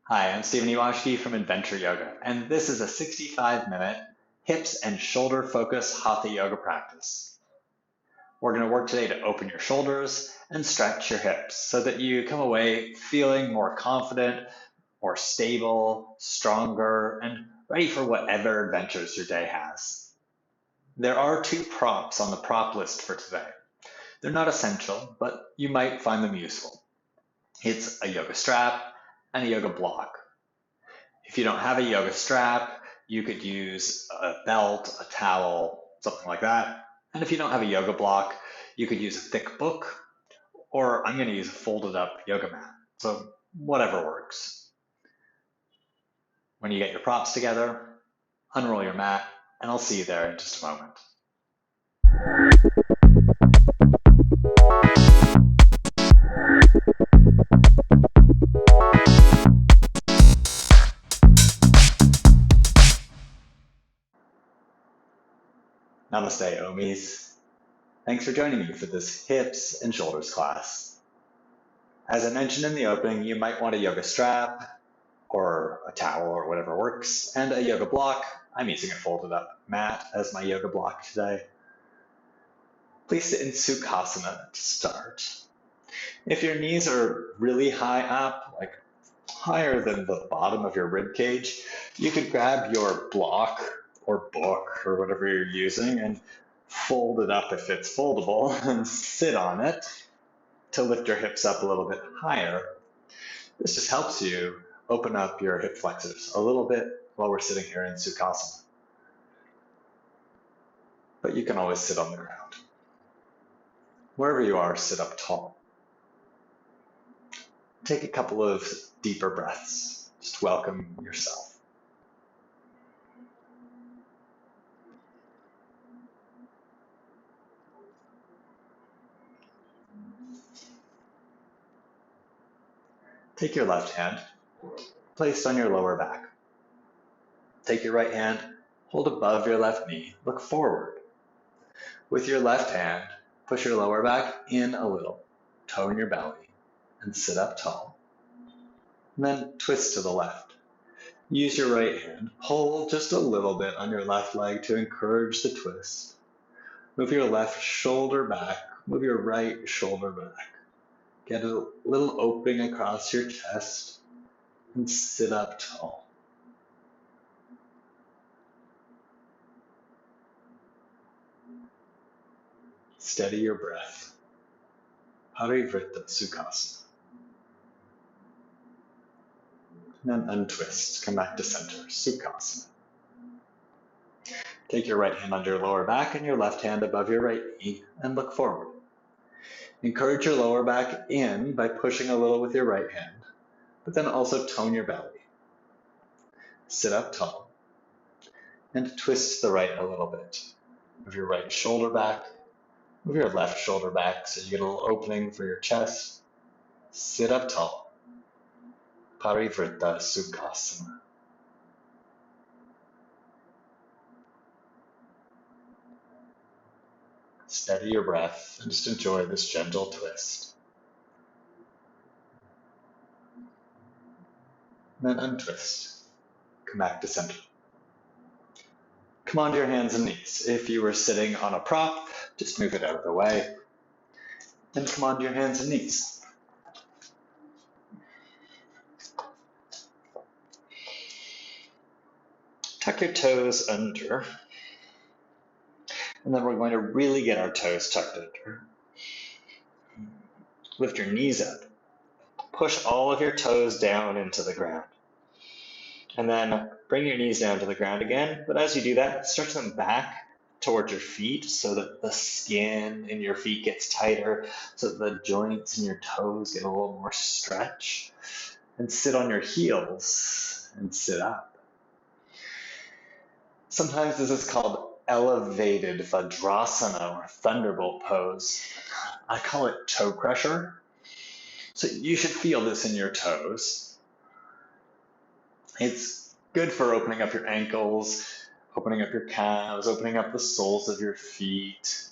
Hi, I'm Stephen Ewashkiw from Adventure Yoga, and this is a 65-minute hips and shoulder focus Hatha yoga practice. We're going to work today to open your shoulders and stretch your hips so that you come away feeling more confident, more stable, stronger, and ready for whatever adventures your day has. There are 2 props on the prop list for today. They're not essential, but you might find them useful. It's a yoga strap and a yoga block. If you don't have a yoga strap, you could use a belt, a towel, something like that. And if you don't have a yoga block, you could use a thick book, or I'm going to use a folded up yoga mat. So whatever works. When you get your props together, unroll your mat, and I'll see you there in just a moment. Namaste, Omis. Thanks for joining me for this hips and shoulders class. As I mentioned in the opening, you might want a yoga strap or a towel or whatever works, and a yoga block. I'm using a folded up mat as my yoga block today. Please sit in Sukhasana to start. If your knees are really high up, like higher than the bottom of your rib cage, you could grab your block or book or whatever you're using and fold it up if it's foldable and sit on it to lift your hips up a little bit higher. This just helps you open up your hip flexors a little bit while we're sitting here in Sukhasana. But you can always sit on the ground. Wherever you are, sit up tall. Take a couple of deeper breaths. Just welcome yourself. Take your left hand, placed on your lower back. Take your right hand, hold above your left knee, look forward. With your left hand, push your lower back in a little, tone your belly, and sit up tall. And then twist to the left. Use your right hand, pull just a little bit on your left leg to encourage the twist. Move your left shoulder back, move your right shoulder back. Get a little opening across your chest and sit up tall. Steady your breath. Parivrtta Sukhasana. And then untwist, come back to center, Sukhasana. Take your right hand under your lower back and your left hand above your right knee and look forward. Encourage your lower back in by pushing a little with your right hand, but then also tone your belly. Sit up tall and twist to the right a little bit. Move your right shoulder back, move your left shoulder back so you get a little opening for your chest. Sit up tall. Parivrtta Sukhasana. Steady your breath and just enjoy this gentle twist. And then untwist. Come back to center. Come onto your hands and knees. If you were sitting on a prop, just move it out of the way. And come onto your hands and knees. Tuck your toes under. And then we're going to really get our toes tucked under. Lift your knees up. Push all of your toes down into the ground. And then bring your knees down to the ground again. But as you do that, stretch them back towards your feet so that the skin in your feet gets tighter, so that the joints in your toes get a little more stretch. And sit on your heels and sit up. Sometimes this is called elevated Vajrasana or thunderbolt pose. I call it toe crusher. So you should feel this in your toes. It's good for opening up your ankles, opening up your calves, opening up the soles of your feet.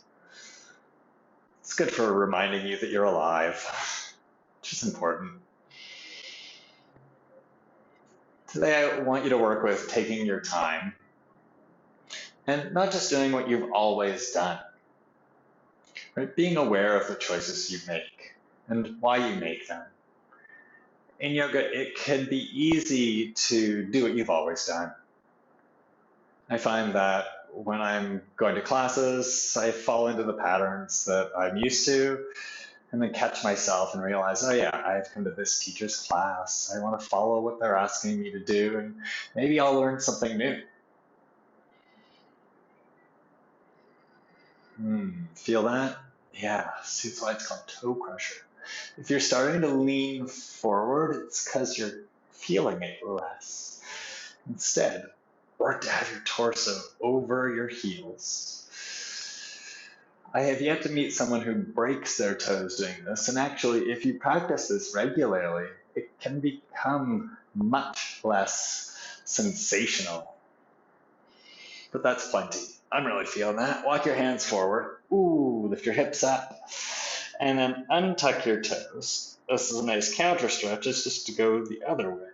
It's good for reminding you that you're alive, which is important. Today I want you to work with taking your time and not just doing what you've always done, right? Being aware of the choices you make and why you make them. In yoga, it can be easy to do what you've always done. I find that when I'm going to classes, I fall into the patterns that I'm used to, and then catch myself and realize, oh yeah, I've come to this teacher's class. I want to follow what they're asking me to do, and maybe I'll learn something new. Feel that? Yeah, see, that's why it's called toe crusher. If you're starting to lean forward, it's because you're feeling it less. Instead, work to have your torso over your heels. I have yet to meet someone who breaks their toes doing this, and actually, if you practice this regularly, it can become much less sensational. But that's plenty. I'm really feeling that. Walk your hands forward. Ooh, lift your hips up. And then untuck your toes. This is a nice counter stretch. It's just to go the other way.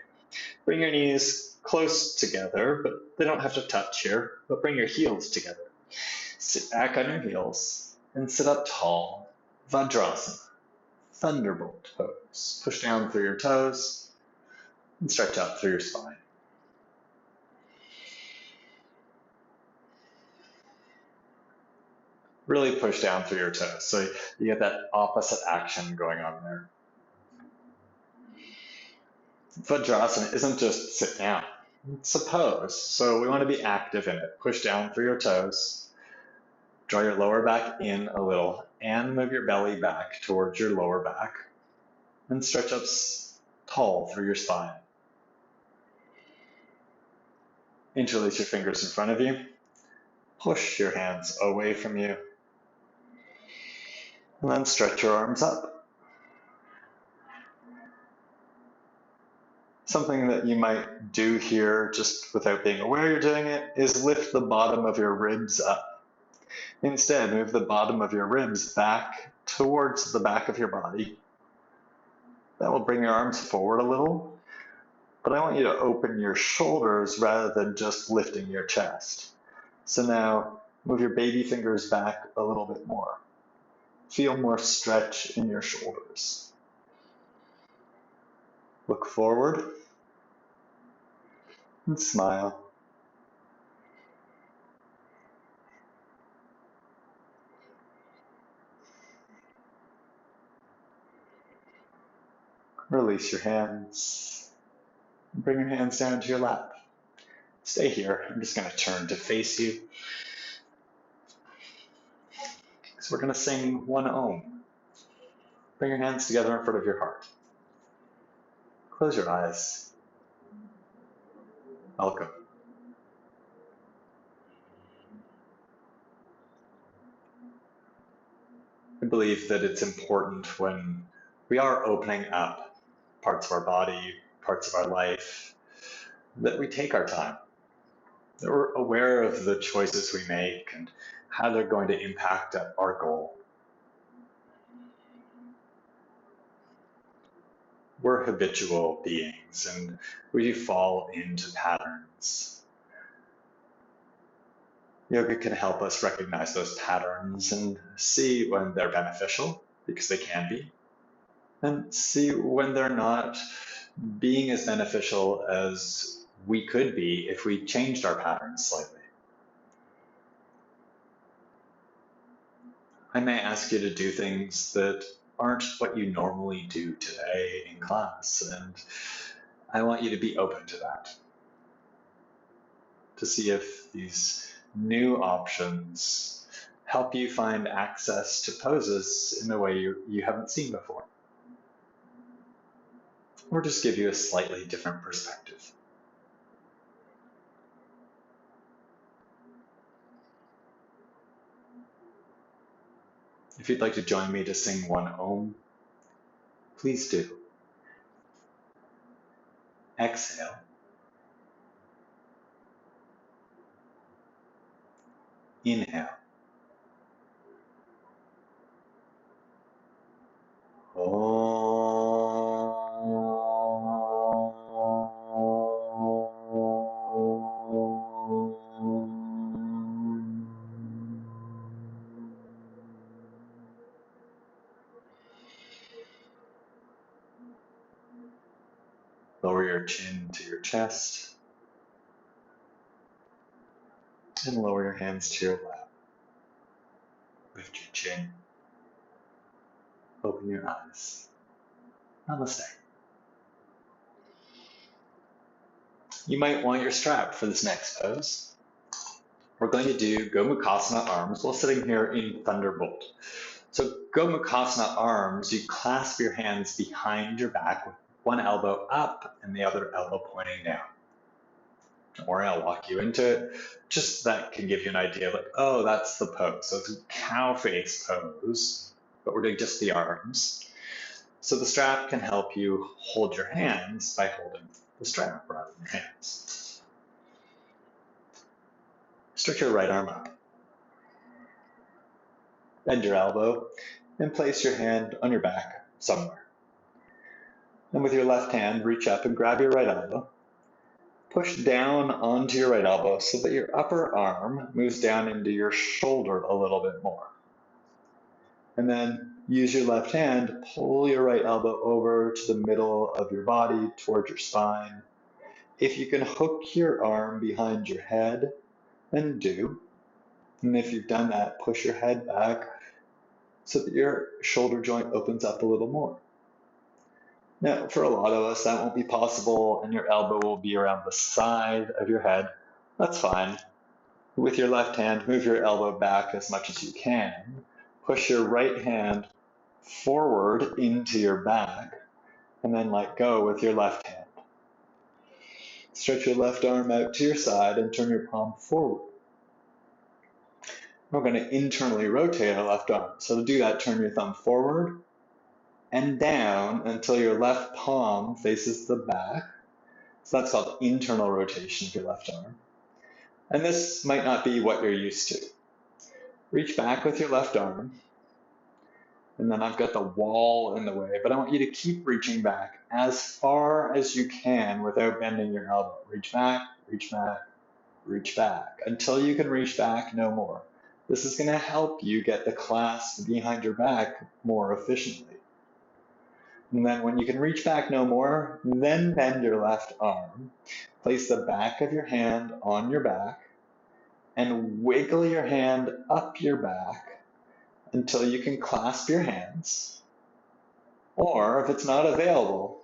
Bring your knees close together, but they don't have to touch here. But bring your heels together. Sit back on your heels and sit up tall. Vajrasana. Thunderbolt pose. Push down through your toes and stretch out through your spine. Really push down through your toes. So you get that opposite action going on there. Vajrasana isn't just sit down. It's a pose. So we want to be active in it. Push down through your toes. Draw your lower back in a little and move your belly back towards your lower back. And stretch up tall through your spine. Interlace your fingers in front of you. Push your hands away from you. And then stretch your arms up. Something that you might do here just without being aware you're doing it is lift the bottom of your ribs up. Instead, move the bottom of your ribs back towards the back of your body. That will bring your arms forward a little, but I want you to open your shoulders rather than just lifting your chest. So now move your baby fingers back a little bit more. Feel more stretch in your shoulders. Look forward and smile. Release your hands. Bring your hands down to your lap. Stay here. I'm just going to turn to face you. So we're going to sing one Om. Bring your hands together in front of your heart. Close your eyes. Welcome. I believe that it's important when we are opening up parts of our body, parts of our life, that we take our time, that we're aware of the choices we make and how they're going to impact our goal. We're habitual beings and we fall into patterns. Yoga can help us recognize those patterns and see when they're beneficial, because they can be, and see when they're not being as beneficial as we could be if we changed our patterns slightly. I may ask you to do things that aren't what you normally do today in class, and I want you to be open to that, to see if these new options help you find access to poses in a way you haven't seen before, or just give you a slightly different perspective. If you'd like to join me to sing one Om, please do. Exhale. Inhale. Om. Lower your chin to your chest and lower your hands to your lap. Lift your chin. Open your eyes. Namaste. You might want your strap for this next pose. We're going to do Gomukhasana arms while sitting here in Thunderbolt. So Gomukhasana arms, you clasp your hands behind your back with one elbow up and the other elbow pointing down. Don't worry, I'll walk you into it. Just that can give you an idea, like, oh, that's the pose. So it's a cow face pose, but we're doing just the arms. So the strap can help you hold your hands by holding the strap rather than your hands. Stretch your right arm up. Bend your elbow and place your hand on your back somewhere. And with your left hand, reach up and grab your right elbow. Push down onto your right elbow so that your upper arm moves down into your shoulder a little bit more. And then use your left hand, pull your right elbow over to the middle of your body towards your spine. If you can hook your arm behind your head, then do. And if you've done that, push your head back so that your shoulder joint opens up a little more. Now, for a lot of us, that won't be possible, and your elbow will be around the side of your head. That's fine. With your left hand, move your elbow back as much as you can. Push your right hand forward into your back, and then let go with your left hand. Stretch your left arm out to your side and turn your palm forward. We're going to internally rotate our left arm. So to do that, turn your thumb forward and down until your left palm faces the back. So that's called internal rotation of your left arm. And this might not be what you're used to. Reach back with your left arm. And then I've got the wall in the way, but I want you to keep reaching back as far as you can without bending your elbow. Reach back, reach back, reach back, until you can reach back no more. This is going to help you get the clasp behind your back more efficiently. And then when you can reach back no more, then bend your left arm. Place the back of your hand on your back and wiggle your hand up your back until you can clasp your hands. Or if it's not available,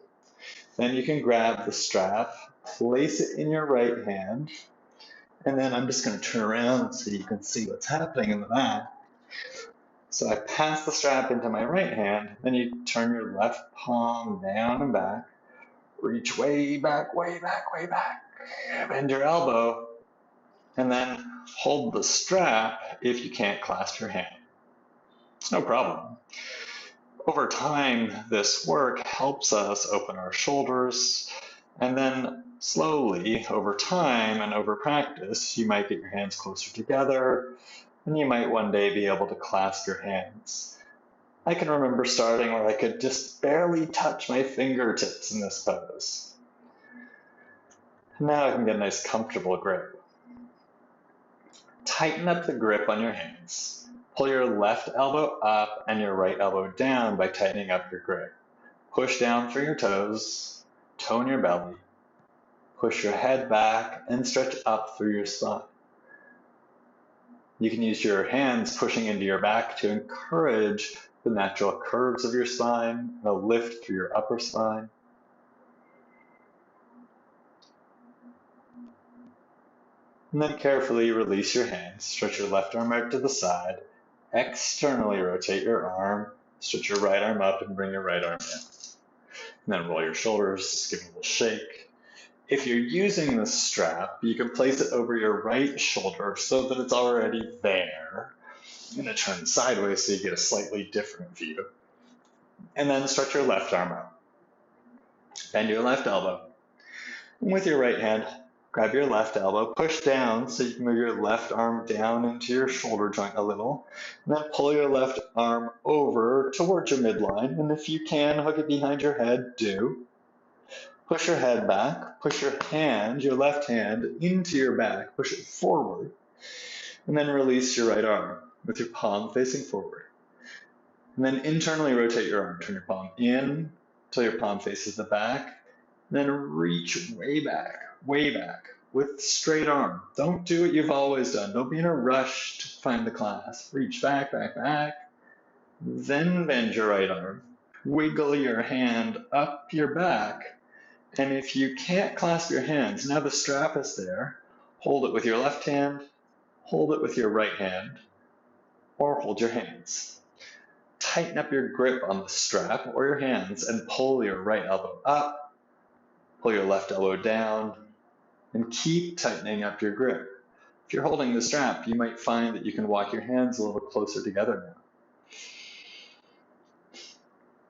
then you can grab the strap, place it in your right hand, and then I'm just going to turn around so you can see what's happening in the back. So I pass the strap into my right hand, then you turn your left palm down and back, reach way back, way back, way back, bend your elbow, and then hold the strap if you can't clasp your hand. It's no problem. Over time, this work helps us open our shoulders, and then slowly, over time and over practice, you might get your hands closer together, and you might one day be able to clasp your hands. I can remember starting where I could just barely touch my fingertips in this pose. Now I can get a nice comfortable grip. Tighten up the grip on your hands. Pull your left elbow up and your right elbow down by tightening up your grip. Push down through your toes, tone your belly. Push your head back and stretch up through your spine. You can use your hands pushing into your back to encourage the natural curves of your spine and a lift through your upper spine. And then carefully release your hands. Stretch your left arm out to the side. Externally rotate your arm. Stretch your right arm up and bring your right arm in. And then roll your shoulders, just give it a little shake. If you're using the strap, you can place it over your right shoulder so that it's already there. I'm going to turn sideways so you get a slightly different view. And then stretch your left arm out. Bend your left elbow. And with your right hand, grab your left elbow, push down so you can move your left arm down into your shoulder joint a little, and then pull your left arm over towards your midline. And if you can, hook it behind your head, do. Push your head back, push your hand, your left hand, into your back, push it forward, and then release your right arm with your palm facing forward. And then internally rotate your arm. Turn your palm in until your palm faces the back, Then reach way back with straight arm. Don't do what you've always done. Don't be in a rush to find the class. Reach back. Then bend your right arm. Wiggle your hand up your back. And if you can't clasp your hands, now the strap is there. Hold it with your left hand, hold it with your right hand, or hold your hands. Tighten up your grip on the strap or your hands and pull your right elbow up, pull your left elbow down, and keep tightening up your grip. If you're holding the strap, you might find that you can walk your hands a little closer together now.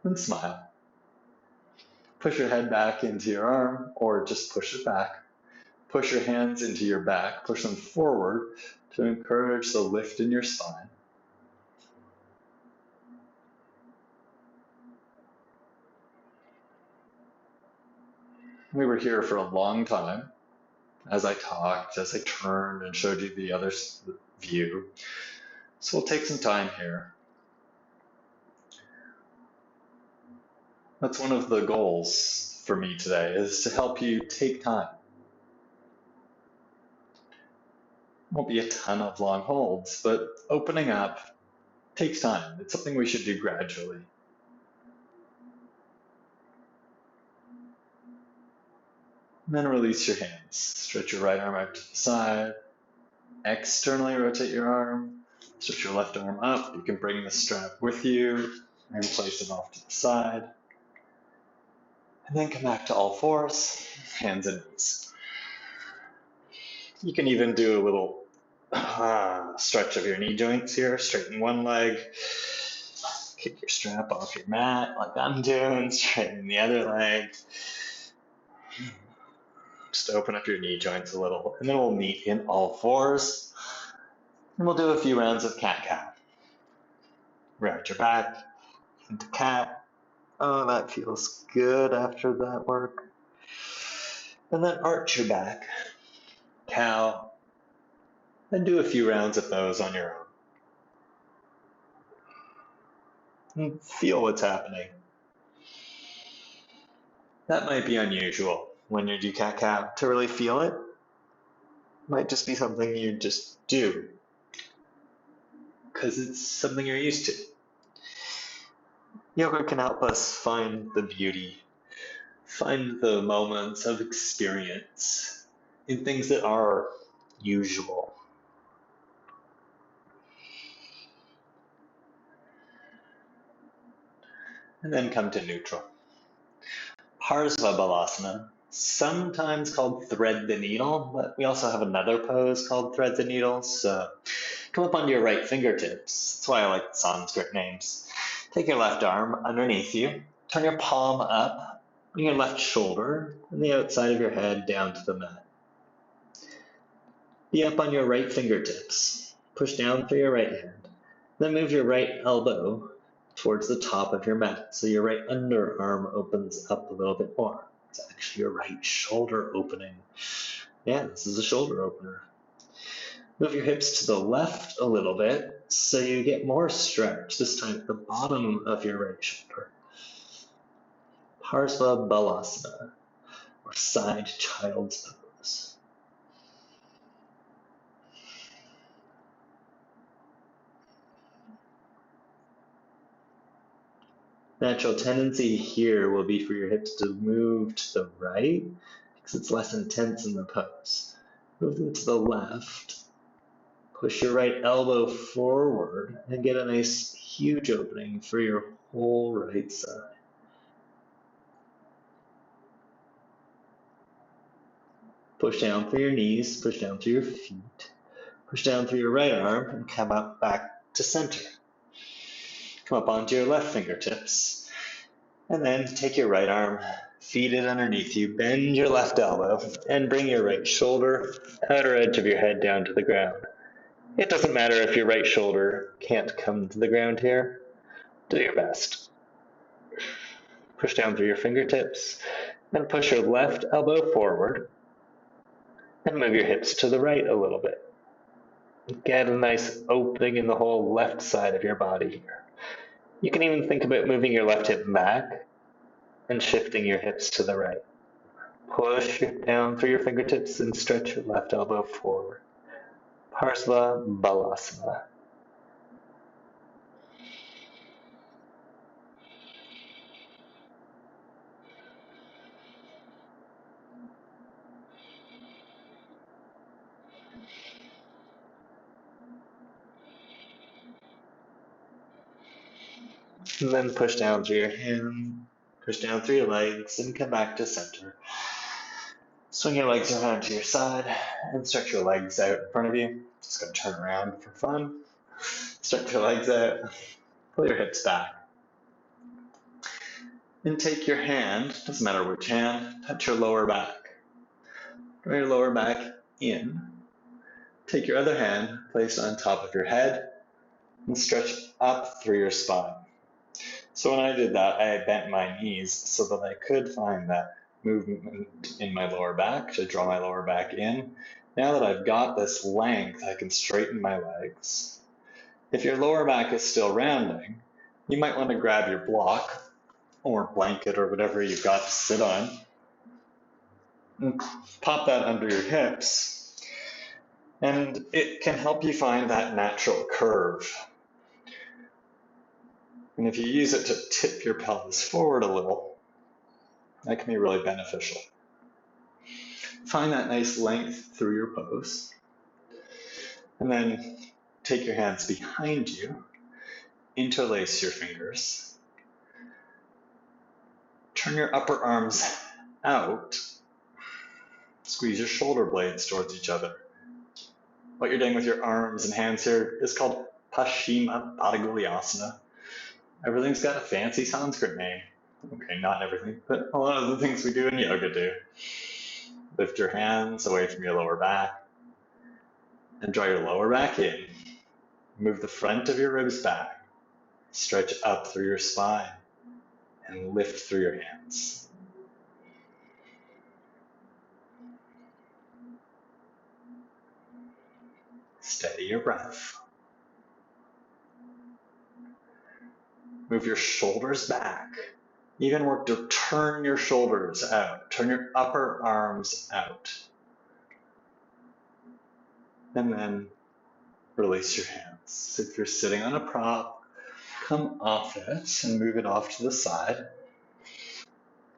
And smile. Push your head back into your arm, or just push it back. Push your hands into your back, push them forward to encourage the lift in your spine. We were here for a long time as I talked, as I turned and showed you the other view. So we'll take some time here. That's one of the goals for me today, is to help you take time. Won't be a ton of long holds, but opening up takes time. It's something we should do gradually. And then release your hands. Stretch your right arm out to the side. Externally rotate your arm. Stretch your left arm up. You can bring the strap with you and place it off to the side. And then come back to all fours, hands and knees. You can even do a little stretch of your knee joints here. Straighten one leg. Kick your strap off your mat like I'm doing. Straighten the other leg. Just open up your knee joints a little, and then we'll meet in all fours, and we'll do a few rounds of cat-cow. Round your back into cat. Oh, that feels good after that work. And then arch your back, cow, and do a few rounds of those on your own. And feel what's happening. That might be unusual when you do cat-cow to really feel it. Might just be something you just do because it's something you're used to. Yoga can help us find the beauty, find the moments of experience in things that are usual. And then come to neutral. Balasana, sometimes called thread the needle, but we also have another pose called thread the needle. So come up onto your right fingertips. That's why I like Sanskrit names. Take your left arm underneath you. Turn your palm up, bring your left shoulder and the outside of your head down to the mat. Be up on your right fingertips. Push down through your right hand. Then move your right elbow towards the top of your mat. So your right underarm opens up a little bit more. It's actually your right shoulder opening. Yeah, this is a shoulder opener. Move your hips to the left a little bit so you get more stretch, this time at the bottom of your right shoulder. Parsva Balasana, or side child's pose. Natural tendency here will be for your hips to move to the right because it's less intense in the pose. Move them to the left. Push your right elbow forward and get a nice huge opening for your whole right side. Push down through your knees, push down through your feet, push down through your right arm and come up back to center. Come up onto your left fingertips, and then take your right arm, feed it underneath you, bend your left elbow, and bring your right shoulder, outer edge of your head down to the ground. It doesn't matter if your right shoulder can't come to the ground here. Do your best. Push down through your fingertips, and push your left elbow forward, and move your hips to the right a little bit. Get a nice opening in the whole left side of your body here. You can even think about moving your left hip back and shifting your hips to the right. Push down through your fingertips and stretch your left elbow forward. Parsva Balasana. And then push down through your hand, push down through your legs, and come back to center. Swing your legs around to your side and stretch your legs out in front of you. Just gonna turn around for fun. Stretch your legs out, pull your hips back. And take your hand, doesn't matter which hand, touch your lower back. Bring your lower back in. Take your other hand, place it on top of your head, and stretch up through your spine. So when I did that, I bent my knees so that I could find that movement in my lower back to draw my lower back in. Now that I've got this length, I can straighten my legs. If your lower back is still rounding, you might want to grab your block or blanket or whatever you've got to sit on and pop that under your hips. And it can help you find that natural curve. And if you use it to tip your pelvis forward a little, that can be really beneficial. Find that nice length through your pose. And then take your hands behind you, interlace your fingers. Turn your upper arms out. Squeeze your shoulder blades towards each other. What you're doing with your arms and hands here is called Paschimottanasana Padaguliyasana. Everything's got a fancy Sanskrit name. Okay, not everything, but a lot of the things we do in yoga do. Lift your hands away from your lower back and draw your lower back in. Move the front of your ribs back. Stretch up through your spine and lift through your hands. Steady your breath. Move your shoulders back. Even work to turn your shoulders out. Turn your upper arms out. And then release your hands. If you're sitting on a prop, come off it and move it off to the side.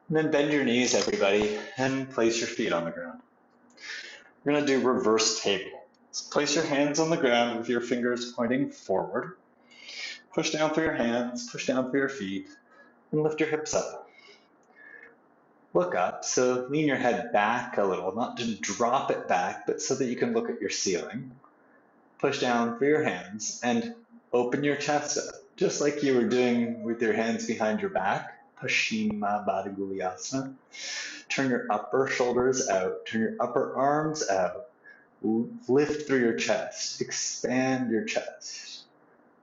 And then bend your knees, everybody, and place your feet on the ground. We're going to do reverse table. So place your hands on the ground with your fingers pointing forward. Push down through your hands, push down through your feet, and lift your hips up. Look up, so lean your head back a little, not to drop it back, but so that you can look at your ceiling. Push down through your hands and open your chest up, just like you were doing with your hands behind your back. Paschimottanasana Padaguliyasana. Turn your upper shoulders out, turn your upper arms out. Lift through your chest, expand your chest.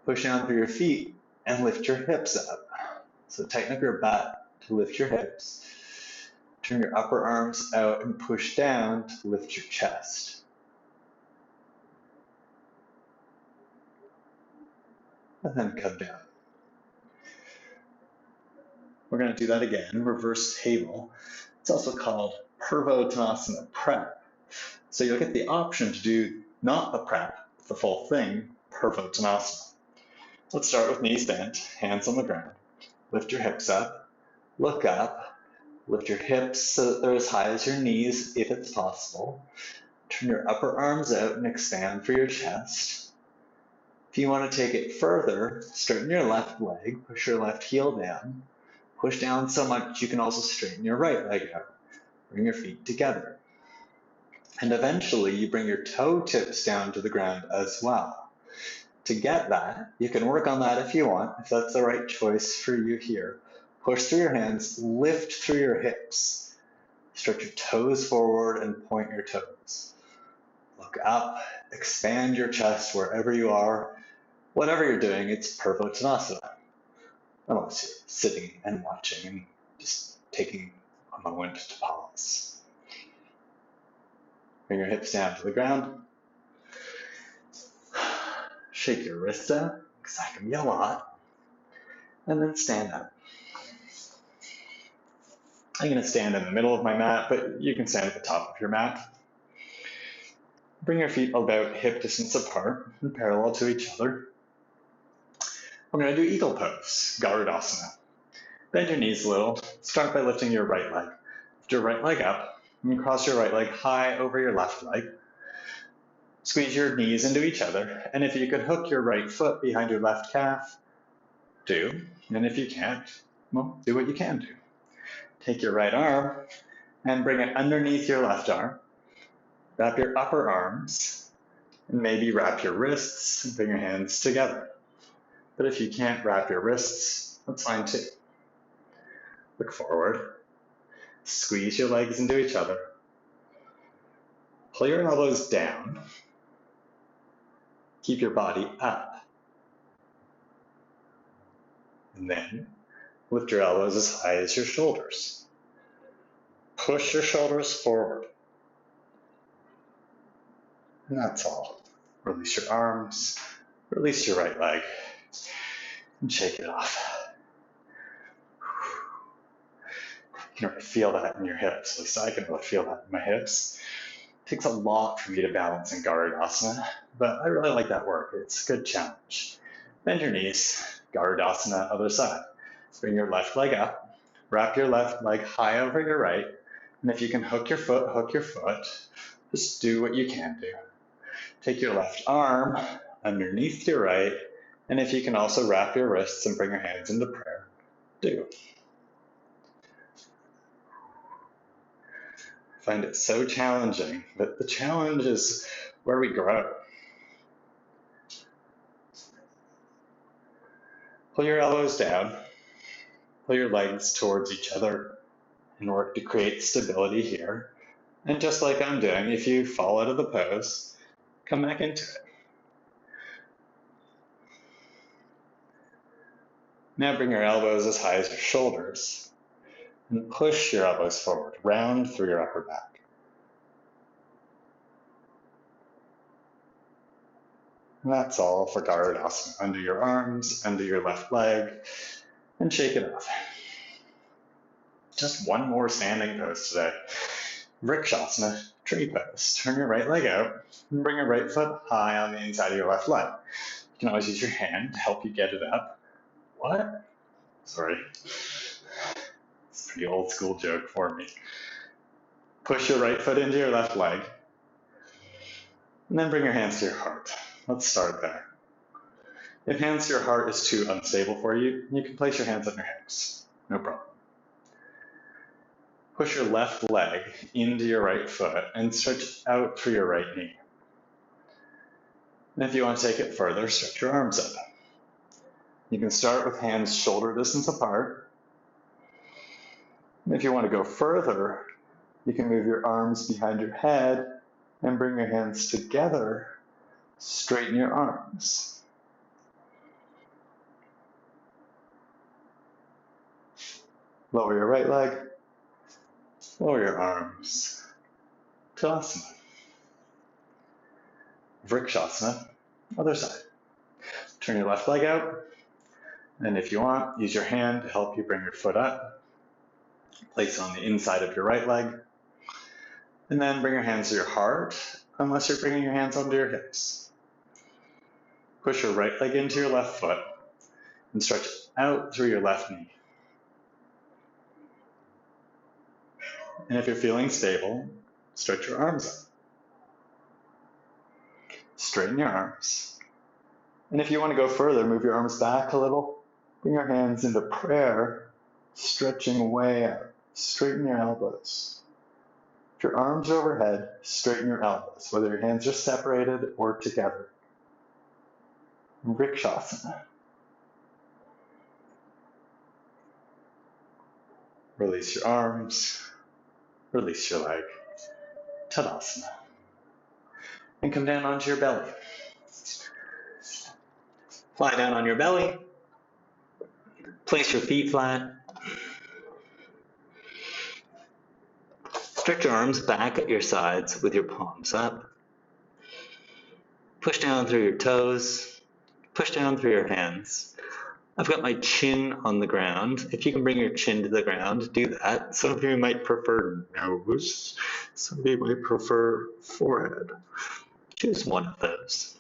Push down through your feet and lift your hips up. So tighten up your butt to lift your hips. Turn your upper arms out and push down to lift your chest. And then come down. We're going to do that again, reverse table. It's also called Purvottanasana prep. So you'll get the option to do not the prep, the full thing, Purvottanasana. Let's start with knees bent, hands on the ground. Lift your hips up, look up, lift your hips so that they're as high as your knees if it's possible. Turn your upper arms out and expand through your chest. If you want to take it further, straighten your left leg, push your left heel down. Push down so much you can also straighten your right leg out. Bring your feet together. And eventually you bring your toe tips down to the ground as well. To get that, you can work on that if you want, if that's the right choice for you here. Push through your hands, lift through your hips. Stretch your toes forward and point your toes. Look up, expand your chest wherever you are. Whatever you're doing, it's Purvottanasana. Unless you're sitting and watching and just taking a moment to pause. Bring your hips down to the ground. Shake your wrists out, because that can be a lot. And then stand up. I'm going to stand in the middle of my mat, but you can stand at the top of your mat. Bring your feet about hip distance apart and parallel to each other. We're going to do eagle pose, Garudasana. Bend your knees a little. Start by lifting your right leg. Lift your right leg up and cross your right leg high over your left leg. Squeeze your knees into each other, and if you could hook your right foot behind your left calf, do. And if you can't, well, do what you can do. Take your right arm and bring it underneath your left arm. Wrap your upper arms, and maybe wrap your wrists and bring your hands together. But if you can't wrap your wrists, that's fine too. Look forward. Squeeze your legs into each other. Pull your elbows down. Keep your body up. And then lift your elbows as high as your shoulders. Push your shoulders forward. And that's all. Release your arms. Release your right leg. And shake it off. You can really feel that in your hips. At least I can really feel that in my hips. It takes a lot for me to balance in Garudasana, but I really like that work. It's a good challenge. Bend your knees, Garudasana, other side. Bring your left leg up, wrap your left leg high over your right, and if you can hook your foot, just do what you can do. Take your left arm underneath your right, and if you can also wrap your wrists and bring your hands into prayer, do. I find it so challenging, but the challenge is where we grow. Pull your elbows down, pull your legs towards each other, and work to create stability here. And just like I'm doing, if you fall out of the pose, come back into it. Now bring your elbows as high as your shoulders, and push your elbows forward, round through your upper back. And that's all for Garudasana. Under your arms, under your left leg, and shake it off. Just one more standing pose today. Vrikshasana, tree pose. Turn your right leg out and bring your right foot high on the inside of your left leg. You can always use your hand to help you get it up. What? Sorry. It's a pretty old school joke for me. Push your right foot into your left leg. And then bring your hands to your heart. Let's start there. If hands to your heart is too unstable for you, you can place your hands on your hips. No problem. Push your left leg into your right foot and stretch out through your right knee. And if you want to take it further, stretch your arms up. You can start with hands shoulder distance apart. And if you want to go further, you can move your arms behind your head and bring your hands together. Straighten your arms. Lower your right leg. Lower your arms. Tadasana. Vrikshasana, other side. Turn your left leg out. And if you want, use your hand to help you bring your foot up. Place it on the inside of your right leg. And then bring your hands to your heart, unless you're bringing your hands onto your hips. Push your right leg into your left foot and stretch out through your left knee. And if you're feeling stable, stretch your arms up. Straighten your arms. And if you want to go further, move your arms back a little. Bring your hands into prayer, stretching way out. Straighten your elbows. If your arms are overhead, straighten your elbows, whether your hands are separated or together. Vrikshasana. Release your arms. Release your leg. Tadasana. And come down onto your belly. Lie down on your belly. Place your feet flat. Stretch your arms back at your sides with your palms up. Push down through your toes. Push down through your hands. I've got my chin on the ground. If you can bring your chin to the ground, do that. Some of you might prefer nose. Some of you might prefer forehead. Choose one of those.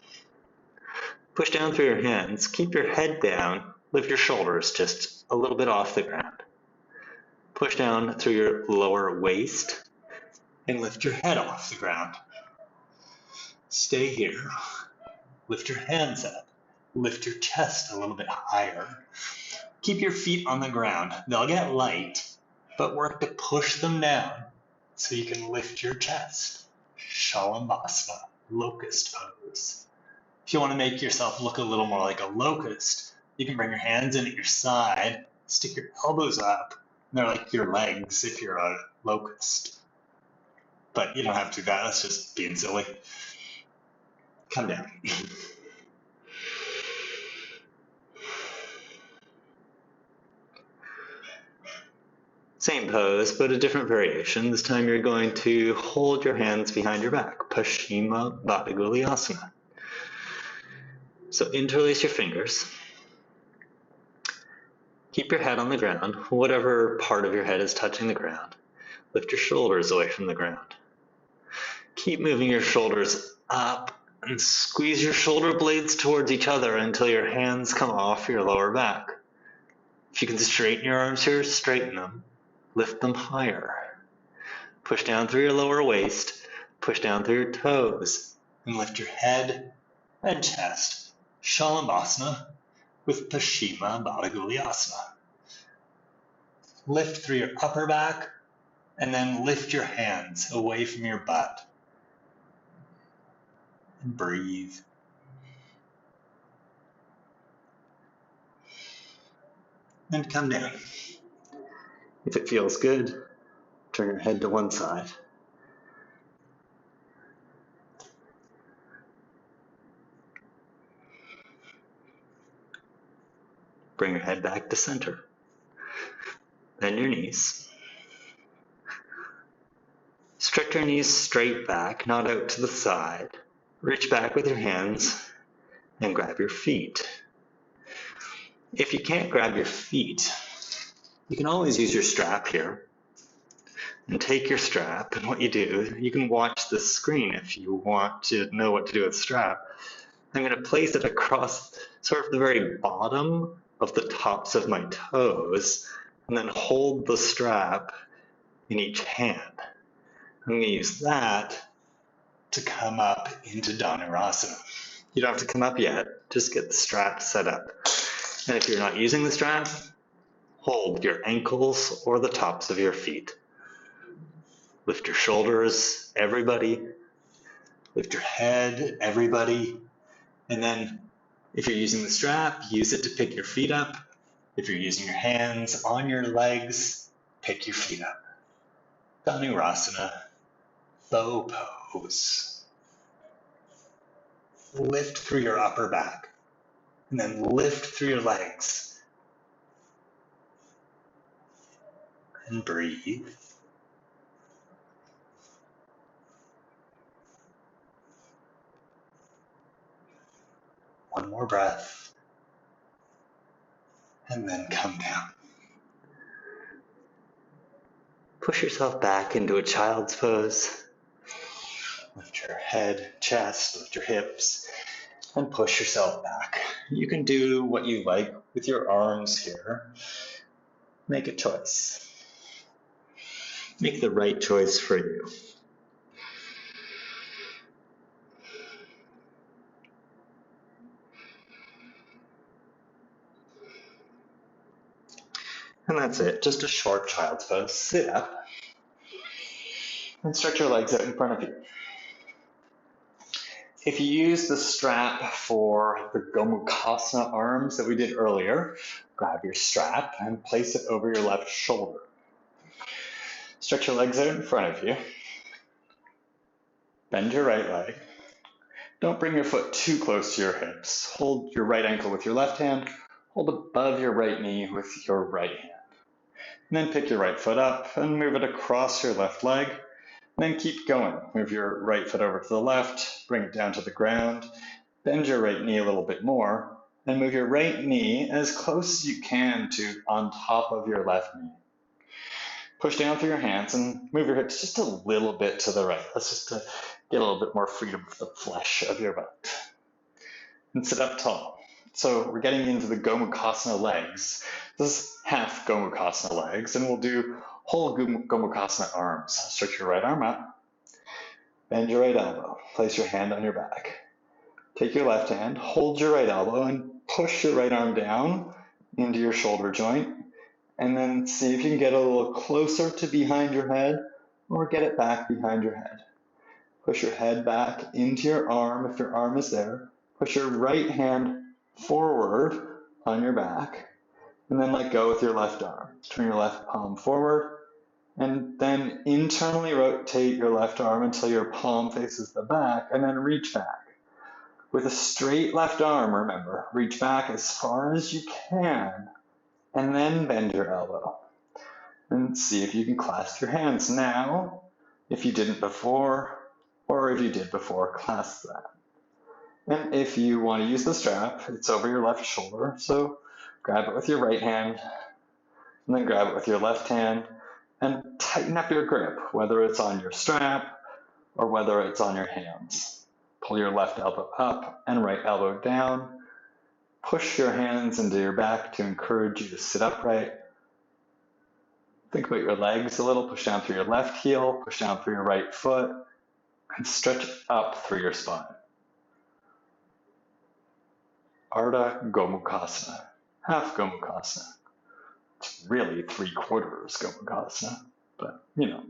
Push down through your hands. Keep your head down. Lift your shoulders just a little bit off the ground. Push down through your lower waist and lift your head off the ground. Stay here. Lift your hands up. Lift your chest a little bit higher. Keep your feet on the ground. They'll get light, but work to push them down so you can lift your chest. Shalabhasana, locust pose. If you want to make yourself look a little more like a locust, you can bring your hands in at your side, stick your elbows up, and they're like your legs if you're a locust. But you don't have to do that, that's just being silly. Come down. Same pose, but a different variation. This time you're going to hold your hands behind your back. Paschimottanasana Baddha. So interlace your fingers. Keep your head on the ground, whatever part of your head is touching the ground. Lift your shoulders away from the ground. Keep moving your shoulders up and squeeze your shoulder blades towards each other until your hands come off your lower back. If you can straighten your arms here, straighten them. Lift them higher. Push down through your lower waist, push down through your toes, and lift your head and chest. Shalabhasana with Paschimottanasana Baddha. Lift through your upper back, and then lift your hands away from your butt. And breathe. And come down. If it feels good, turn your head to one side. Bring your head back to center. Bend your knees. Stretch your knees straight back, not out to the side. Reach back with your hands and grab your feet. If you can't grab your feet, you can always use your strap here. And take your strap, and what you do, you can watch the screen if you want to know what to do with the strap. I'm going to place it across sort of the very bottom of the tops of my toes, and then hold the strap in each hand. I'm going to use that to come up into Dhanurasana. You don't have to come up yet, just get the strap set up. And if you're not using the strap, hold your ankles or the tops of your feet. Lift your shoulders, everybody. Lift your head, everybody. And then if you're using the strap, use it to pick your feet up. If you're using your hands on your legs, pick your feet up. Dhanurasana, bow pose. Lift through your upper back, and then lift through your legs. And breathe. One more breath, and then come down. Push yourself back into a child's pose. Lift your head, chest, lift your hips, and push yourself back. You can do what you like with your arms here. Make a choice. Make the right choice for you. And that's it, just a short child's pose. Sit up and stretch your legs out in front of you. If you use the strap for the Gomukhasana arms that we did earlier, grab your strap and place it over your left shoulder. Stretch your legs out in front of you. Bend your right leg. Don't bring your foot too close to your hips. Hold your right ankle with your left hand. Hold above your right knee with your right hand. And then pick your right foot up and move it across your left leg. And then keep going. Move your right foot over to the left, bring it down to the ground, bend your right knee a little bit more, and move your right knee as close as you can to on top of your left knee. Push down through your hands and move your hips just a little bit to the right. That's just to get a little bit more freedom of the flesh of your butt. And sit up tall. So we're getting into the Gomukhasana legs. This is half Gomukhasana legs, and we'll do whole Gomukhasana arms. Stretch your right arm up. Bend your right elbow. Place your hand on your back. Take your left hand, hold your right elbow, and push your right arm down into your shoulder joint. And then see if you can get a little closer to behind your head or get it back behind your head. Push your head back into your arm if your arm is there. Push your right hand forward on your back and then let go with your left arm. Turn your left palm forward and then internally rotate your left arm until your palm faces the back and then reach back. With a straight left arm, remember, reach back as far as you can and then bend your elbow. And see if you can clasp your hands now, if you didn't before, or if you did before, clasp that. And if you want to use the strap, it's over your left shoulder, so grab it with your right hand, and then grab it with your left hand, and tighten up your grip, whether it's on your strap or whether it's on your hands. Pull your left elbow up and right elbow down. Push your hands into your back to encourage you to sit upright. Think about your legs a little. Push down through your left heel, push down through your right foot, and stretch up through your spine. Ardha Gomukhasana, half Gomukhasana. It's really 3/4 Gomukhasana, but you know.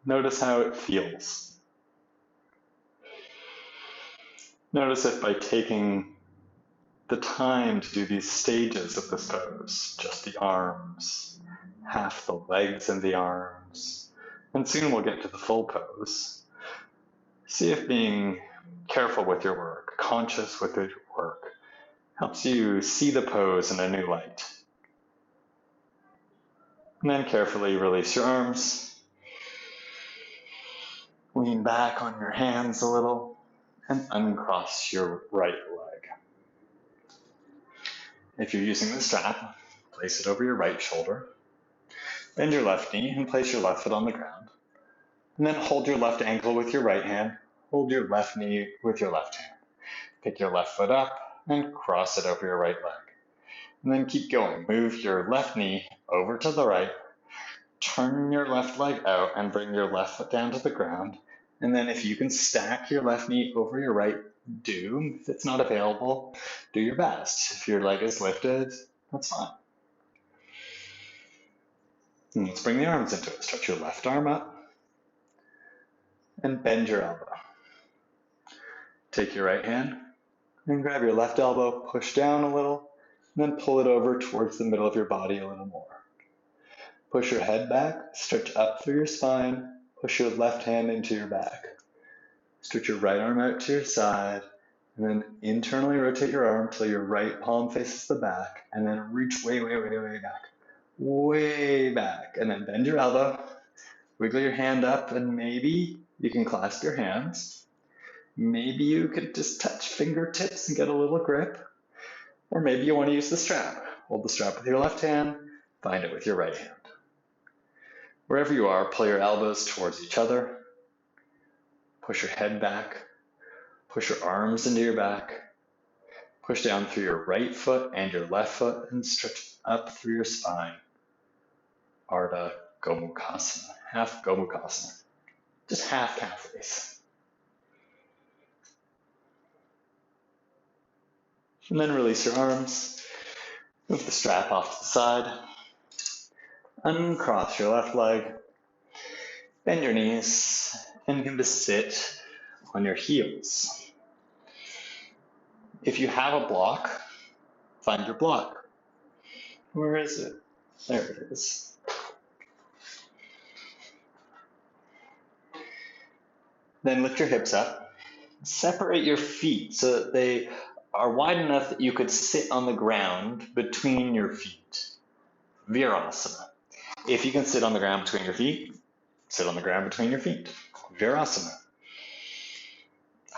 Notice how it feels. Notice if by taking the time to do these stages of this pose, just the arms, half the legs and the arms, and soon we'll get to the full pose. See if being careful with your work, conscious with your work, helps you see the pose in a new light. And then carefully release your arms. Lean back on your hands a little and uncross your right leg. If you're using the strap, place it over your right shoulder. Bend your left knee and place your left foot on the ground. And then hold your left ankle with your right hand. Hold your left knee with your left hand. Pick your left foot up and cross it over your right leg. And then keep going. Move your left knee over to the right. Turn your left leg out and bring your left foot down to the ground. And then if you can stack your left knee over your right, do. If it's not available, do your best. If your leg is lifted, that's fine. And let's bring the arms into it. Stretch your left arm up and bend your elbow. Take your right hand and grab your left elbow, push down a little, and then pull it over towards the middle of your body a little more. Push your head back, stretch up through your spine, push your left hand into your back. Stretch your right arm out to your side, and then internally rotate your arm till your right palm faces the back, and then reach way, way, way, way back. Way back, and then bend your elbow, wiggle your hand up, and maybe you can clasp your hands. Maybe you could just touch fingertips and get a little grip. Or maybe you want to use the strap. Hold the strap with your left hand, find it with your right hand. Wherever you are, pull your elbows towards each other. Push your head back. Push your arms into your back. Push down through your right foot and your left foot and stretch up through your spine. Ardha Gomukhasana, half Gomukhasana. Just half calf raise. And then release your arms. Move the strap off to the side. Uncross your left leg. Bend your knees and begin to sit on your heels. If you have a block, find your block. Where is it? There it is. Then lift your hips up. Separate your feet so that they are wide enough that you could sit on the ground between your feet. Virasana. If you can sit on the ground between your feet, sit on the ground between your feet. Virasana.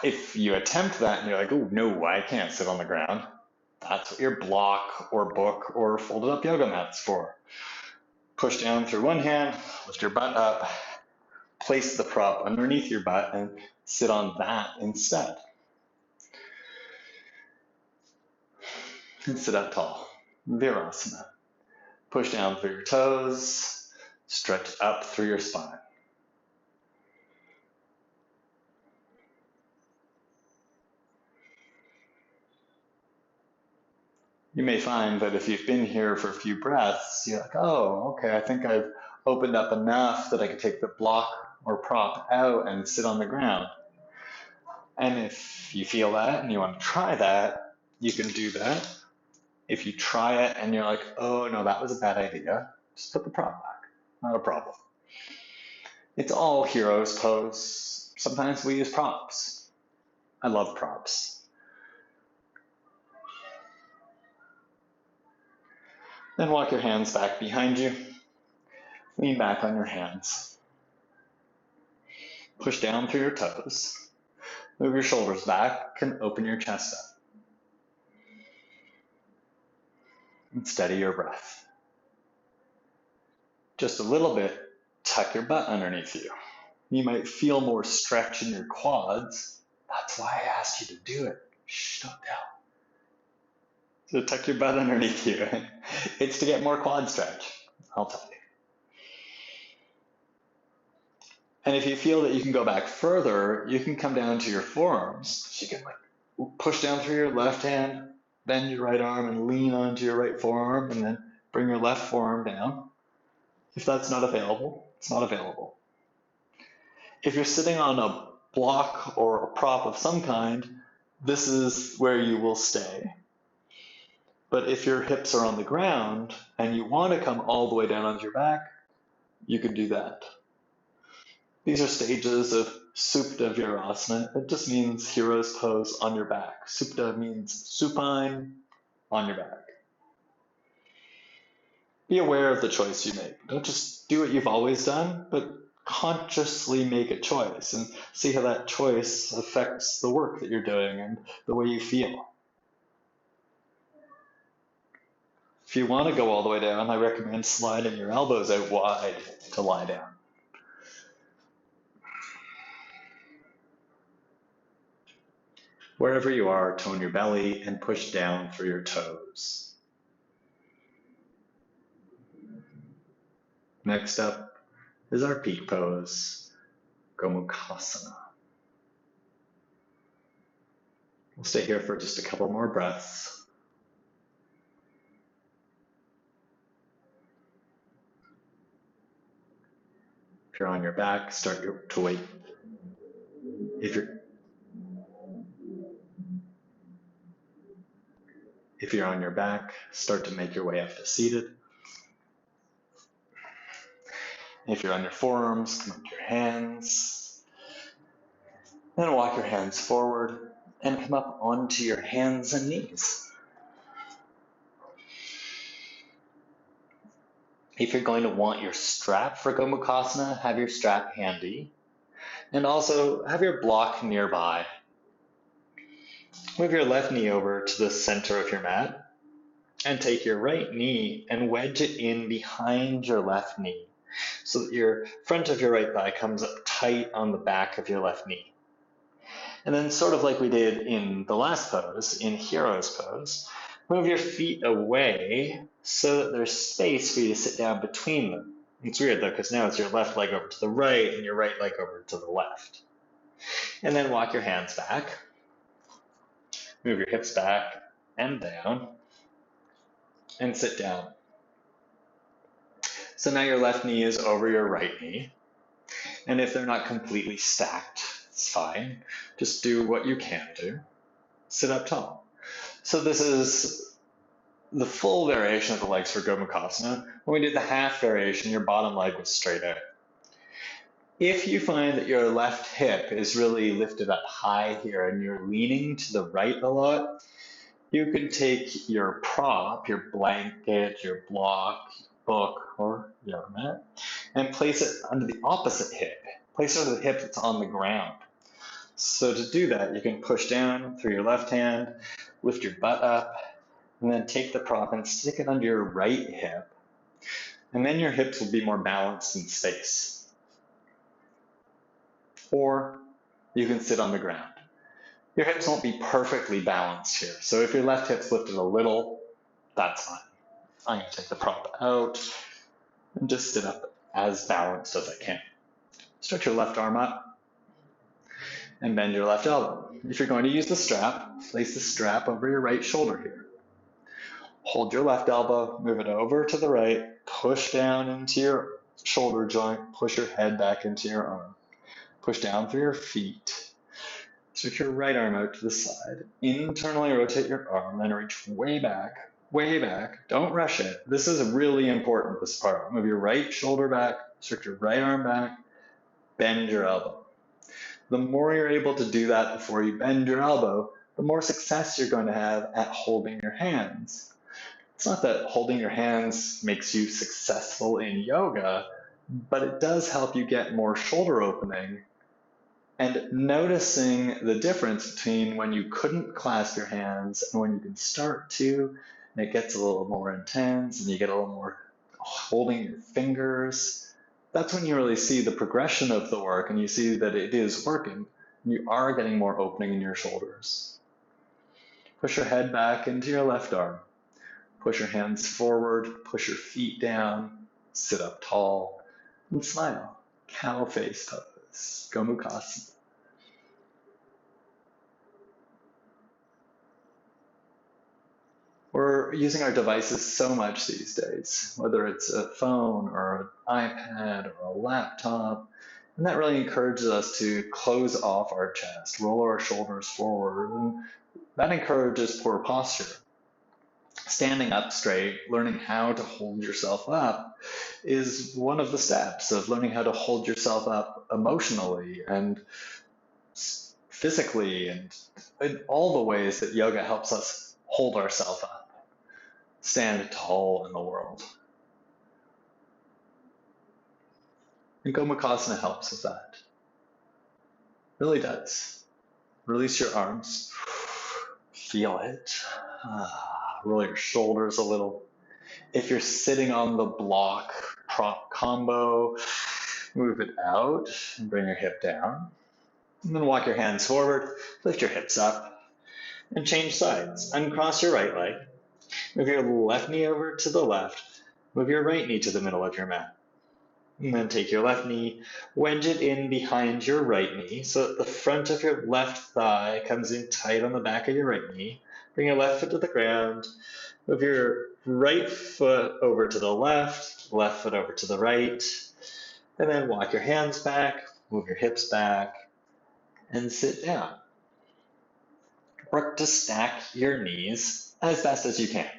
If you attempt that and you're like, oh no, I can't sit on the ground, that's what your block or book or folded up yoga mat's for. Push down through one hand, lift your butt up, place the prop underneath your butt and sit on that instead. And sit up tall, Virasana. Push down through your toes, stretch up through your spine. You may find that if you've been here for a few breaths, you're like, oh, okay, I think I've opened up enough that I can take the block or prop out and sit on the ground. And if you feel that and you want to try that, you can do that. If you try it and you're like, oh no, that was a bad idea, just put the prop back, not a problem. It's all hero's pose. Sometimes we use props. I love props. Then walk your hands back behind you. Lean back on your hands. Push down through your toes. Move your shoulders back and open your chest up. And steady your breath. Just a little bit, tuck your butt underneath you. You might feel more stretch in your quads. That's why I asked you to do it. Shh, don't tell. So tuck your butt underneath you. It's to get more quad stretch, I'll tell you. And if you feel that you can go back further, you can come down to your forearms. So you can push down through your left hand, bend your right arm and lean onto your right forearm, and then bring your left forearm down. If that's not available, it's not available. If you're sitting on a block or a prop of some kind, this is where you will stay. But if your hips are on the ground and you want to come all the way down onto your back, you can do that. These are stages of Supta Virasana. It just means hero's pose on your back. Supta means supine, on your back. Be aware of the choice you make. Don't just do what you've always done, but consciously make a choice and see how that choice affects the work that you're doing and the way you feel. If you want to go all the way down, I recommend sliding your elbows out wide to lie down. Wherever you are, tone your belly and push down through your toes. Next up is our peak pose, Gomukhasana. We'll stay here for just a couple more breaths. If you're on your back, start to wait. If you're on your back, start to make your way up to seated. If you're on your forearms, come up to your hands. Then walk your hands forward and come up onto your hands and knees. If you're going to want your strap for Gomukhasana, have your strap handy. And also have your block nearby. Move your left knee over to the center of your mat and take your right knee and wedge it in behind your left knee so that your front of your right thigh comes up tight on the back of your left knee. And then sort of like we did in the last pose, in hero's pose, move your feet away so that there's space for you to sit down between them. It's weird though, because now it's your left leg over to the right and your right leg over to the left. And then walk your hands back. Move your hips back and down and sit down. So now your left knee is over your right knee. And if they're not completely stacked, it's fine. Just do what you can do. Sit up tall. So this is the full variation of the legs for Gomukhasana. When we did the half variation, your bottom leg was straight out. If you find that your left hip is really lifted up high here and you're leaning to the right a lot, you could take your prop, your blanket, your block, book, or yoga mat, and place it under the opposite hip. Place it under the hip that's on the ground. So to do that, you can push down through your left hand, lift your butt up, and then take the prop and stick it under your right hip. And then your hips will be more balanced in space. Or you can sit on the ground. Your hips won't be perfectly balanced here. So if your left hip's lifted a little, that's fine. I'm going to take the prop out and just sit up as balanced as I can. Stretch your left arm up and bend your left elbow. If you're going to use the strap, place the strap over your right shoulder here. Hold your left elbow, move it over to the right, push down into your shoulder joint, push your head back into your arm. Push down through your feet. Stretch your right arm out to the side. Internally rotate your arm, then reach way back, way back. Don't rush it. This is really important, this part. Move your right shoulder back, stretch your right arm back, bend your elbow. The more you're able to do that before you bend your elbow, the more success you're going to have at holding your hands. It's not that holding your hands makes you successful in yoga, but it does help you get more shoulder opening. And noticing the difference between when you couldn't clasp your hands and when you can start to, and it gets a little more intense and you get a little more holding your fingers, that's when you really see the progression of the work and you see that it is working. You are getting more opening in your shoulders. Push your head back into your left arm. Push your hands forward, push your feet down, sit up tall, and smile. Cow face pose, Gomukhasana. We're using our devices so much these days, whether it's a phone or an iPad or a laptop, and that really encourages us to close off our chest, roll our shoulders forward, and that encourages poor posture. Standing up straight, learning how to hold yourself up is one of the steps of learning how to hold yourself up emotionally and physically and in all the ways that yoga helps us hold ourselves up. Stand tall in the world. And Gomukhasana helps with that. Really does. Release your arms. Feel it. Roll your shoulders a little. If you're sitting on the block prop combo, move it out and bring your hip down. And then walk your hands forward, lift your hips up, and change sides. Uncross your right leg. Move your left knee over to the left. Move your right knee to the middle of your mat. And then take your left knee, wedge it in behind your right knee so that the front of your left thigh comes in tight on the back of your right knee. Bring your left foot to the ground. Move your right foot over to the left foot over to the right. And then walk your hands back, move your hips back, and sit down. Work to stack your knees as best as you can.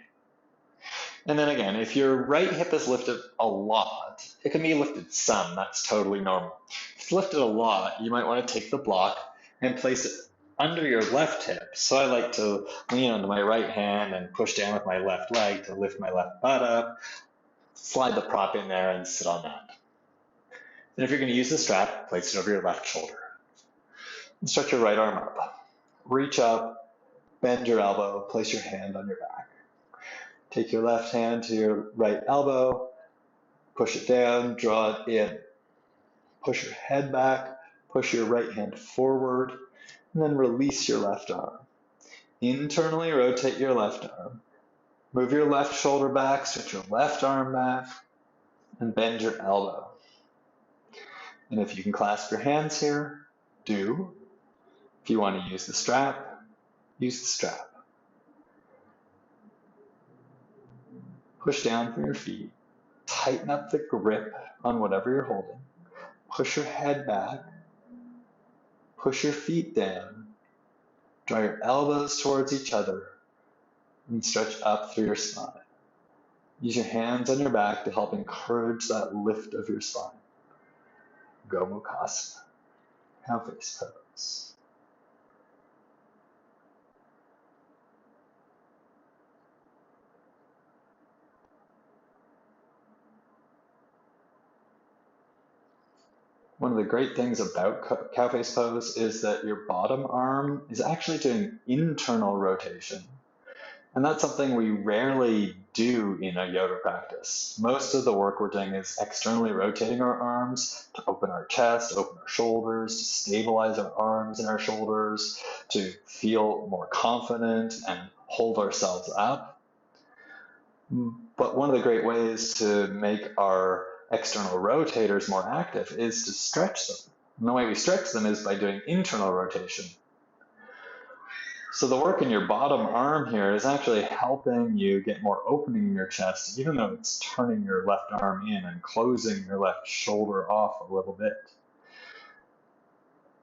And then again, if your right hip is lifted a lot, it can be lifted some, that's totally normal. If it's lifted a lot, you might want to take the block and place it under your left hip. So I like to lean onto my right hand and push down with my left leg to lift my left butt up, slide the prop in there and sit on that. And if you're going to use the strap, place it over your left shoulder. And stretch your right arm up. Reach up, bend your elbow, place your hand on your back. Take your left hand to your right elbow, push it down, draw it in. Push your head back, push your right hand forward, and then release your left arm. Internally rotate your left arm. Move your left shoulder back, stretch your left arm back, and bend your elbow. And if you can clasp your hands here, do. If you want to use the strap, use the strap. Push down from your feet. Tighten up the grip on whatever you're holding. Push your head back. Push your feet down. Draw your elbows towards each other and stretch up through your spine. Use your hands on your back to help encourage that lift of your spine. Gomukhasana, cow face pose. One of the great things about cow face pose is that your bottom arm is actually doing internal rotation. And that's something we rarely do in a yoga practice. Most of the work we're doing is externally rotating our arms to open our chest, open our shoulders, to stabilize our arms and our shoulders, to feel more confident and hold ourselves up. But one of the great ways to make our external rotators more active is to stretch them. And the way we stretch them is by doing internal rotation. So the work in your bottom arm here is actually helping you get more opening in your chest, even though it's turning your left arm in and closing your left shoulder off a little bit.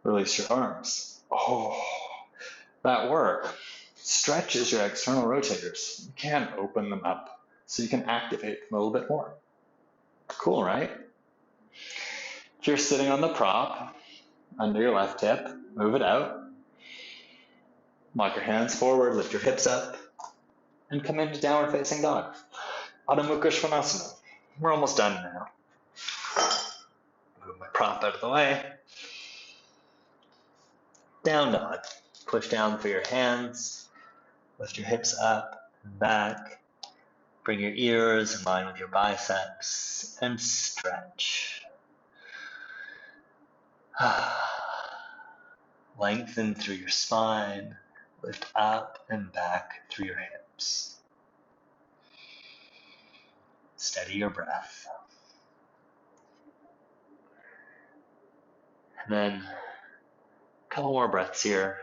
Release your arms. Oh, that work stretches your external rotators. You can open them up so you can activate them a little bit more. Cool, right? If you're sitting on the prop under your left hip, move it out. Lock your hands forward, lift your hips up, and come into downward facing dog. Gomukhasana. We're almost done now. Move my prop out of the way. Down dog. Push down through your hands. Lift your hips up and back. Bring your ears in line with your biceps and stretch. Lengthen through your spine. Lift up and back through your hips. Steady your breath. And then a couple more breaths here.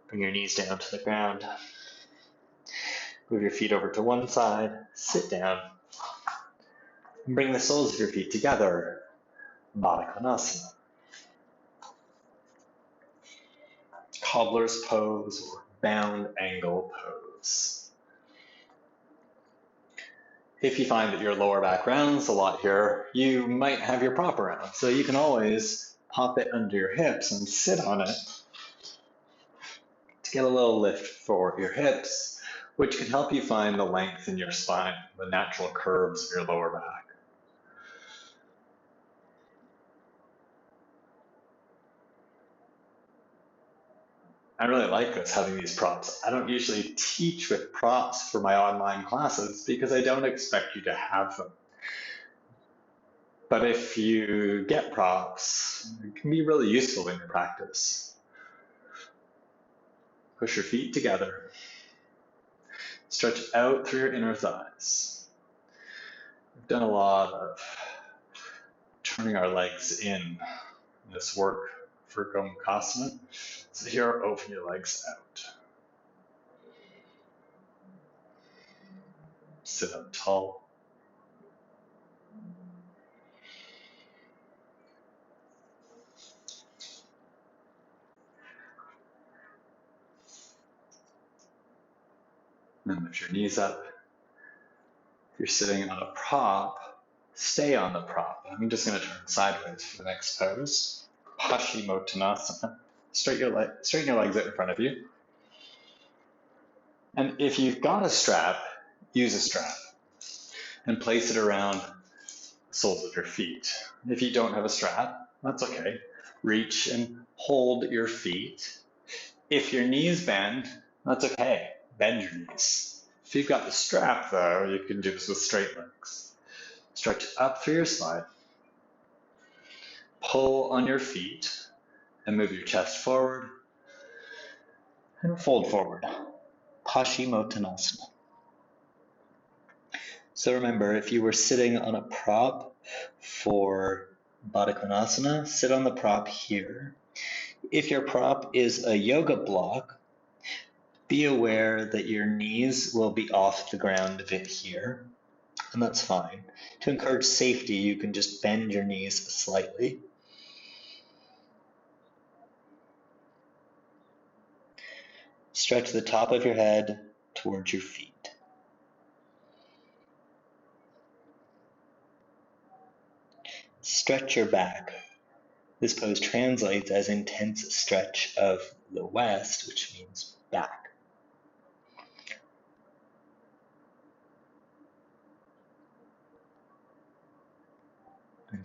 Bring your knees down to the ground. Move your feet over to one side. Sit down. And bring the soles of your feet together. Gomukhasana. Cobbler's pose or bound angle pose. If you find that your lower back rounds a lot here, you might have your prop around. So you can always pop it under your hips and sit on it to get a little lift for your hips, which can help you find the length in your spine, the natural curves of your lower back. I really like this, having these props. I don't usually teach with props for my online classes because I don't expect you to have them. But if you get props, it can be really useful in your practice. Push your feet together. Stretch out through your inner thighs. We've done a lot of turning our legs in this work for Gomukhasana. So here, open your legs out. Sit up tall. And lift your knees up. If you're sitting on a prop, stay on the prop. I'm just going to turn sideways for the next pose. Paschimottanasana. Straighten your legs out in front of you. And if you've got a strap, use a strap and place it around the soles of your feet. If you don't have a strap, that's okay. Reach and hold your feet. If your knees bend, that's okay. Bend your knees. If you've got the strap though, you can do this with straight legs. Stretch up through your spine. Pull on your feet and move your chest forward and fold forward. Paschimottanasana. So remember, if you were sitting on a prop for Baddha Konasana, sit on the prop here. If your prop is a yoga block, be aware that your knees will be off the ground a bit here, and that's fine. To encourage safety, you can just bend your knees slightly. Stretch the top of your head towards your feet. Stretch your back. This pose translates as intense stretch of the west, which means back.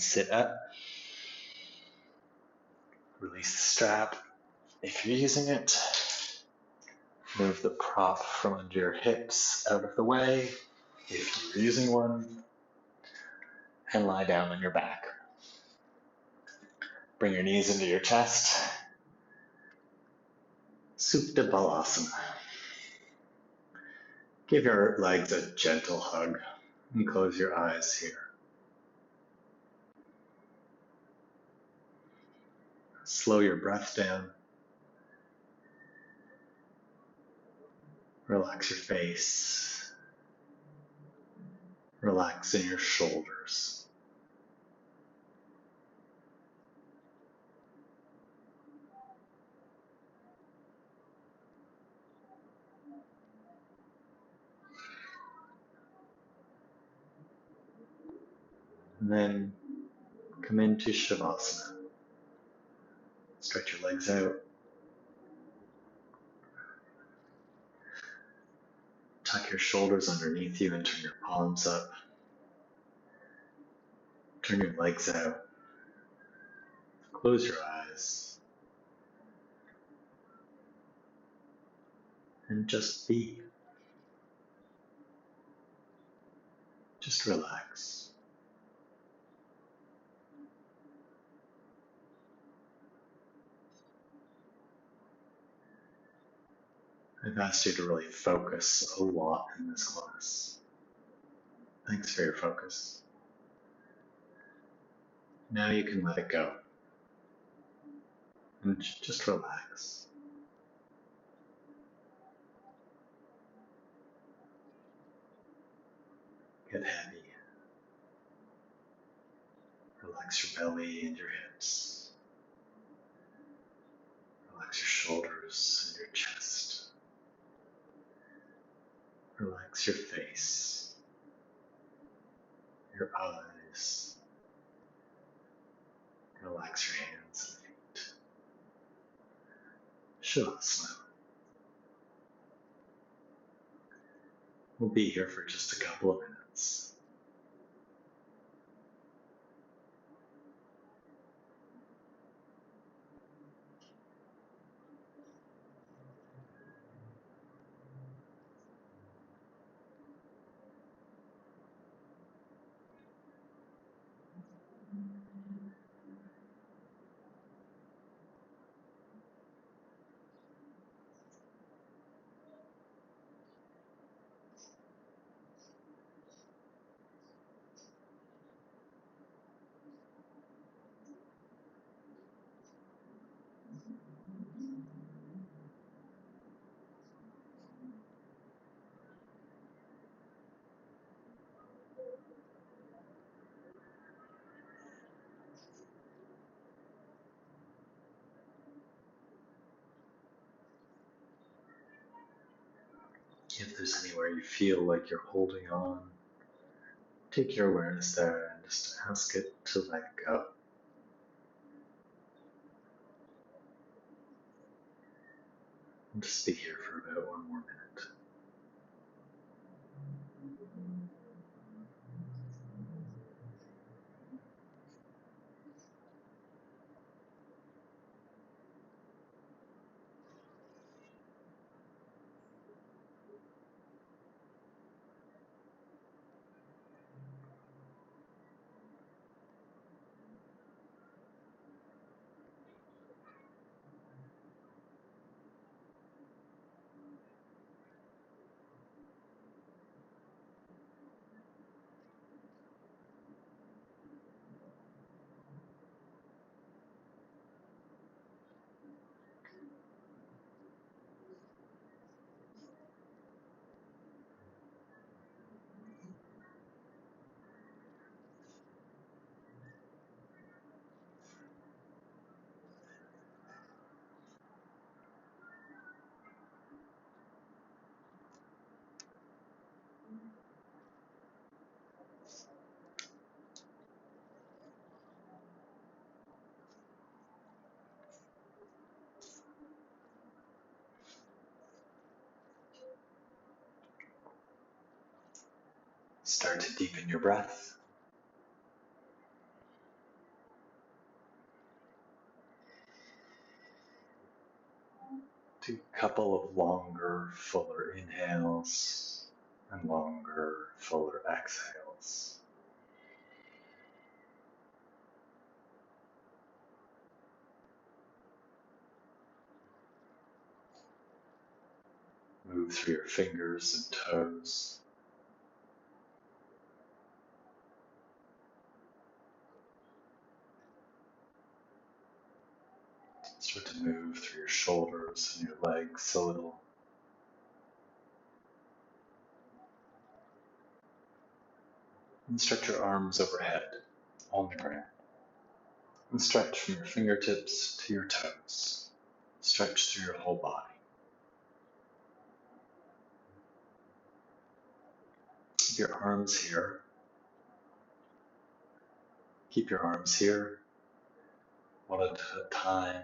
and sit up. Release the strap if you're using it. Move the prop from under your hips out of the way if you're using one. And lie down on your back. Bring your knees into your chest. Supta Balasana. Give your legs a gentle hug and close your eyes here. Slow your breath down. Relax your face. Relax in your shoulders. And then come into Shavasana. Stretch your legs out. Tuck your shoulders underneath you and turn your palms up. Turn your legs out. Close your eyes. And just be. Just relax. I've asked you to really focus a lot in this class. Thanks for your focus. Now you can let it go. And just relax. Get heavy. Relax your belly and your hips. Relax your shoulders and your chest. Relax your face, your eyes. Relax your hands and feet. Shavasana. We'll be here for just a couple of minutes. If there's anywhere you feel like you're holding on, take your awareness there and just ask it to let go. And just be here for about one more minute. Start to deepen your breath. Do a couple of longer, fuller inhales and longer, fuller exhales. Move through your fingers and toes. Start to move through your shoulders and your legs a little. And stretch your arms overhead on the ground. And stretch from your fingertips to your toes. Stretch through your whole body. Keep your arms here. Keep your arms here, one at a time.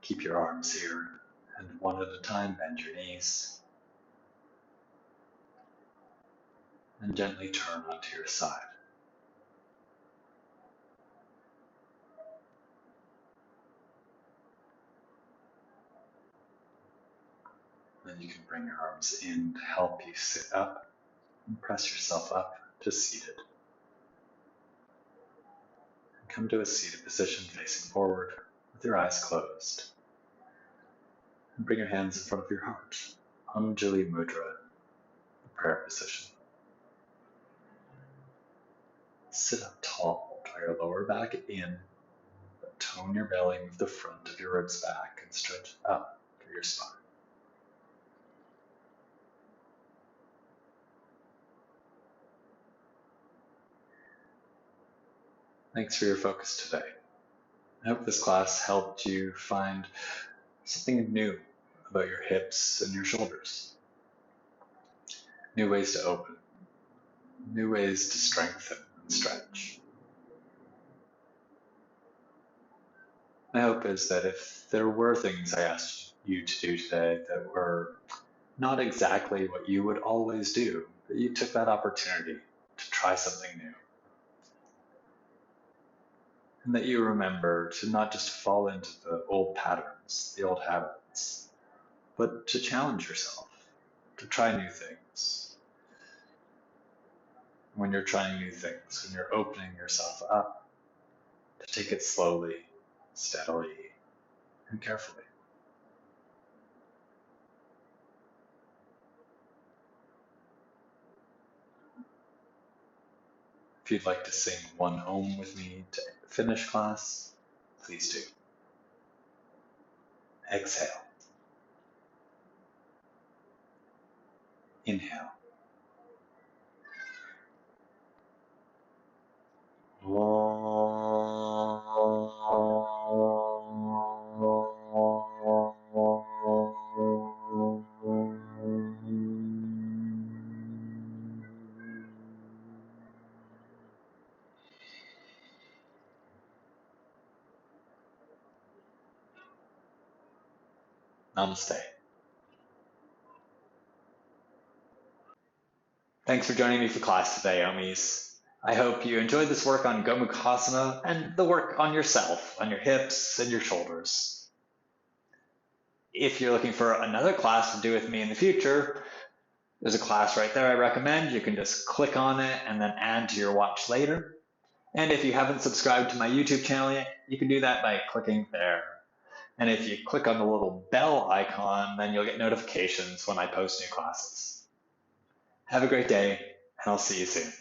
Keep your arms here, and one at a time bend your knees. And gently turn onto your side. Then you can bring your arms in to help you sit up and press yourself up to seated. And come to a seated position facing forward with your eyes closed. And bring your hands in front of your heart. Anjali Mudra, the prayer position. Sit up tall, draw your lower back in, but tone your belly, move the front of your ribs back and stretch up through your spine. Thanks for your focus today. I hope this class helped you find something new about your hips and your shoulders. New ways to open, new ways to strengthen and stretch. My hope is that if there were things I asked you to do today that were not exactly what you would always do, that you took that opportunity to try something new. And that you remember to not just fall into the old patterns, the old habits, but to challenge yourself, to try new things. When you're trying new things, when you're opening yourself up, to take it slowly, steadily, and carefully. If you'd like to sing one Om with me to finish class, please do. Exhale. Inhale. Namaste. Thanks for joining me for class today, Omis. I hope you enjoyed this work on Gomukhasana and the work on yourself, on your hips and your shoulders. If you're looking for another class to do with me in the future, there's a class right there I recommend. You can just click on it and then add to your watch later. And if you haven't subscribed to my YouTube channel yet, you can do that by clicking there. And if you click on the little bell icon, then you'll get notifications when I post new classes. Have a great day, and I'll see you soon.